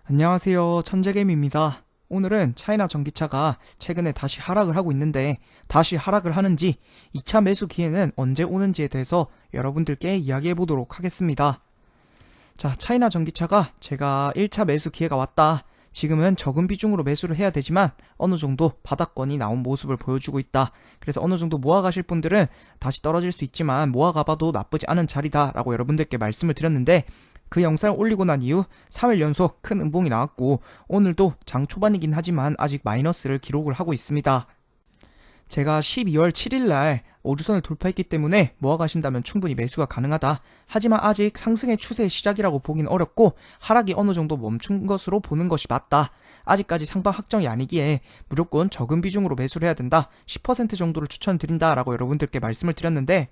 안녕하세요. 천재개미입니다. 오늘은 차이나 전기차가 최근에 다시 하락을 하고 있는데 다시 하락을 하는지 2차 매수 기회는 언제 오는지에 대해서 여러분들께 이야기해 보도록 하겠습니다. 자, 차이나 전기차가 제가 1차 매수 기회가 왔다. 지금은 적은 비중으로 매수를 해야 되지만 어느 정도 바닥권이 나온 모습을 보여주고 있다. 그래서 어느 정도 모아가실 분들은 다시 떨어질 수 있지만 모아가봐도 나쁘지 않은 자리다 라고 여러분들께 말씀을 드렸는데 그 영상을 올리고 난 이후 3일 연속 큰 음봉이 나왔고 오늘도 장 초반이긴 하지만 아직 마이너스를 기록을 하고 있습니다. 제가 12월 7일날 5주선을 돌파했기 때문에 모아가신다면 충분히 매수가 가능하다. 하지만 아직 상승의 추세의 시작이라고 보긴 어렵고 하락이 어느 정도 멈춘 것으로 보는 것이 맞다. 아직까지 상방 확정이 아니기에 무조건 적은 비중으로 매수를 해야 된다. 10% 정도를 추천드린다 라고 여러분들께 말씀을 드렸는데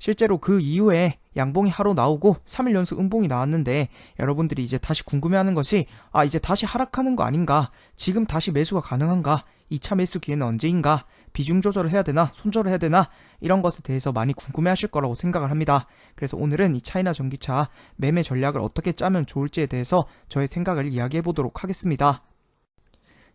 실제로 그 이후에 양봉이 하루 나오고 3일 연속 음봉이 나왔는데 여러분들이 이제 다시 궁금해하는 것이 이제 다시 하락하는 거 아닌가? 지금 다시 매수가 가능한가? 2차 매수 기회는 언제인가? 비중 조절을 해야 되나? 손절을 해야 되나? 이런 것에 대해서 많이 궁금해하실 거라고 생각을 합니다. 그래서 오늘은 이 차이나 전기차 매매 전략을 어떻게 짜면 좋을지에 대해서 저의 생각을 이야기해 보도록 하겠습니다.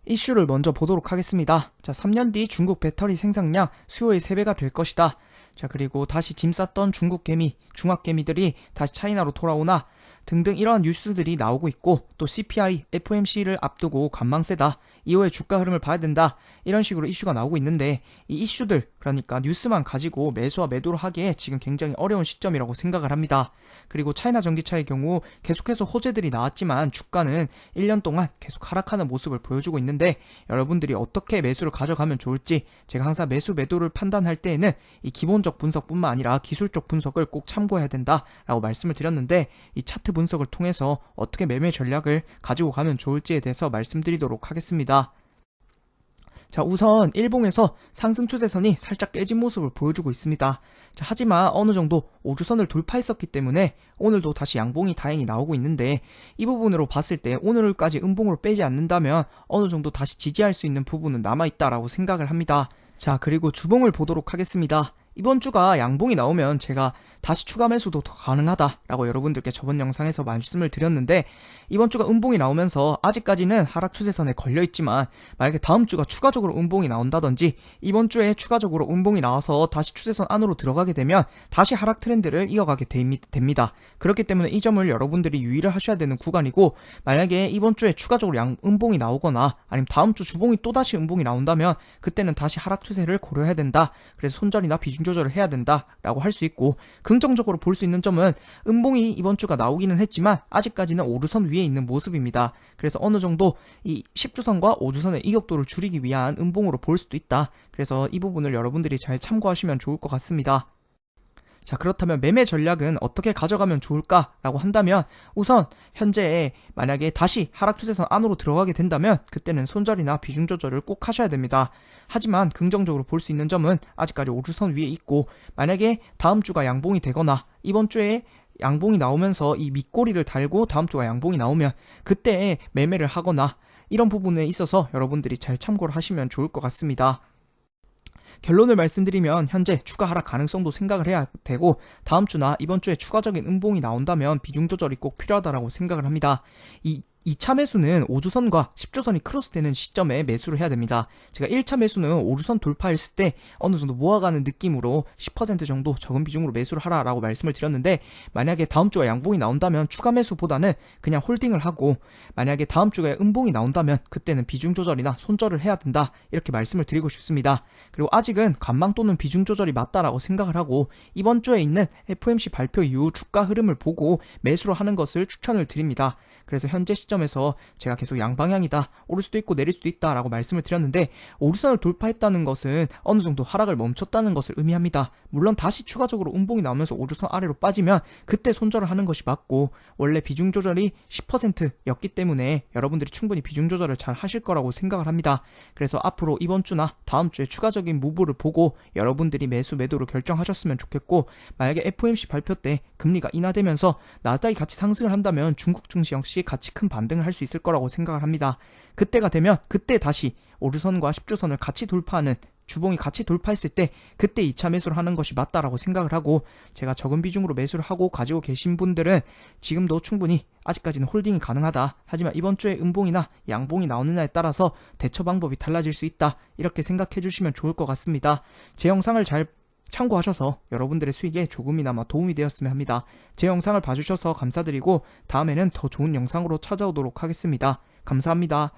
이슈를 먼저 보도록 하겠습니다. 자, 3년 뒤 중국 배터리 생산량 수요의 3배가 될 것이다. 자, 그리고 다시 짐 쌌던 중국 개미, 중화 개미들이 다시 차이나로 돌아오나 등등 이러한 뉴스들이 나오고 있고 또 CPI, FOMC를 앞두고 관망세다. 이후에 주가 흐름을 봐야 된다. 이런 식으로 이슈가 나오고 있는데 이 이슈들, 그러니까 뉴스만 가지고 매수와 매도를 하기에 지금 굉장히 어려운 시점이라고 생각을 합니다. 그리고 차이나 전기차의 경우 계속해서 호재들이 나왔지만 주가는 1년 동안 계속 하락하는 모습을 보여주고 있는데 여러분들이 어떻게 매수를 가져가면 좋을지 제가 항상 매수 매도를 판단할 때에는 이 기본적 분석뿐만 아니라 기술적 분석을 꼭 참고해야 된다라고 말씀을 드렸는데 이 차트 분석을 통해서 어떻게 매매 전략을 가지고 가면 좋을지에 대해서 말씀드리도록 하겠습니다. 자, 우선 일봉에서 상승 추세선이 살짝 깨진 모습을 보여주고 있습니다. 자, 하지만 어느 정도 5주선을 돌파했었기 때문에 오늘도 다시 양봉이 다행히 나오고 있는데 이 부분으로 봤을 때 오늘까지 음봉으로 빼지 않는다면 어느 정도 다시 지지할 수 있는 부분은 남아있다라고 생각을 합니다. 자, 그리고 주봉을 보도록 하겠습니다. 이번 주가 양봉이 나오면 제가 다시 추가 매수도 더 가능하다라고 여러분들께 저번 영상에서 말씀을 드렸는데 이번 주가 음봉이 나오면서 아직까지는 하락 추세선에 걸려있지만 만약에 다음 주가 추가적으로 음봉이 나온다든지 이번 주에 추가적으로 음봉이 나와서 다시 추세선 안으로 들어가게 되면 다시 하락 트렌드를 이어가게 됩니다. 그렇기 때문에 이 점을 여러분들이 유의를 하셔야 되는 구간이고 만약에 이번 주에 추가적으로 음봉이 나오거나 아니면 다음 주 주봉이 또다시 음봉이 나온다면 그때는 다시 하락 추세를 고려해야 된다. 그래서 손절이나 비중 조절을 해야 된다라고 할 수 있고 긍정적으로 볼 수 있는 점은 음봉이 이번 주가 나오기는 했지만 아직까지는 5주선 위에 있는 모습입니다. 그래서 어느 정도 이 10주선과 5주선의 이격도를 줄이기 위한 음봉으로 볼 수도 있다. 그래서 이 부분을 여러분들이 잘 참고하시면 좋을 것 같습니다. 자, 그렇다면 매매 전략은 어떻게 가져가면 좋을까라고 한다면 우선 현재 만약에 다시 하락 추세선 안으로 들어가게 된다면 그때는 손절이나 비중 조절을 꼭 하셔야 됩니다. 하지만 긍정적으로 볼 수 있는 점은 아직까지 5주선 위에 있고 만약에 다음 주가 양봉이 되거나 이번 주에 양봉이 나오면서 이 밑꼬리를 달고 다음 주가 양봉이 나오면 그때 매매를 하거나 이런 부분에 있어서 여러분들이 잘 참고를 하시면 좋을 것 같습니다. 결론을 말씀드리면 현재 추가 하락 가능성도 생각을 해야 되고 다음 주나 이번 주에 추가적인 음봉이 나온다면 비중 조절이 꼭 필요하다고 생각을 합니다. 2차 매수는 5주선과 10주선이 크로스되는 시점에 매수를 해야 됩니다. 제가 1차 매수는 5주선 돌파했을 때 어느 정도 모아가는 느낌으로 10% 정도 적은 비중으로 매수를 하라라고 말씀을 드렸는데 만약에 다음 주가 양봉이 나온다면 추가 매수보다는 그냥 홀딩을 하고 만약에 다음 주에 음봉이 나온다면 그때는 비중 조절이나 손절을 해야 된다 이렇게 말씀을 드리고 싶습니다. 그리고 아직은 관망 또는 비중 조절이 맞다라고 생각을 하고 이번 주에 있는 FOMC 발표 이후 주가 흐름을 보고 매수를 하는 것을 추천을 드립니다. 그래서 현재 시점에서 제가 계속 양방향이다, 오를 수도 있고 내릴 수도 있다 라고 말씀을 드렸는데 5주선을 돌파했다는 것은 어느 정도 하락을 멈췄다는 것을 의미합니다. 물론 다시 추가적으로 음봉이 나오면서 5주선 아래로 빠지면 그때 손절을 하는 것이 맞고 원래 비중 조절이 10%였기 때문에 여러분들이 충분히 비중 조절을 잘 하실 거라고 생각을 합니다. 그래서 앞으로 이번 주나 다음 주에 추가적인 무브를 보고 여러분들이 매수 매도를 결정하셨으면 좋겠고 만약에 FOMC 발표 때 금리가 인하되면서 나스닥이 같이 상승을 한다면 중국 증시 역시 같이 큰 반등을 할 수 있을 거라고 생각을 합니다. 그때가 되면 그때 다시 5주선과 10주선을 같이 돌파하는 주봉이 같이 돌파했을 때 그때 2차 매수를 하는 것이 맞다라고 생각을 하고 제가 적은 비중으로 매수를 하고 가지고 계신 분들은 지금도 충분히 아직까지는 홀딩이 가능하다. 하지만 이번 주에 음봉이나 양봉이 나오느냐에 따라서 대처 방법이 달라질 수 있다. 이렇게 생각해 주시면 좋을 것 같습니다. 제 영상을 잘 참고하셔서 여러분들의 수익에 조금이나마 도움이 되었으면 합니다. 제 영상을 봐주셔서 감사드리고 다음에는 더 좋은 영상으로 찾아오도록 하겠습니다. 감사합니다.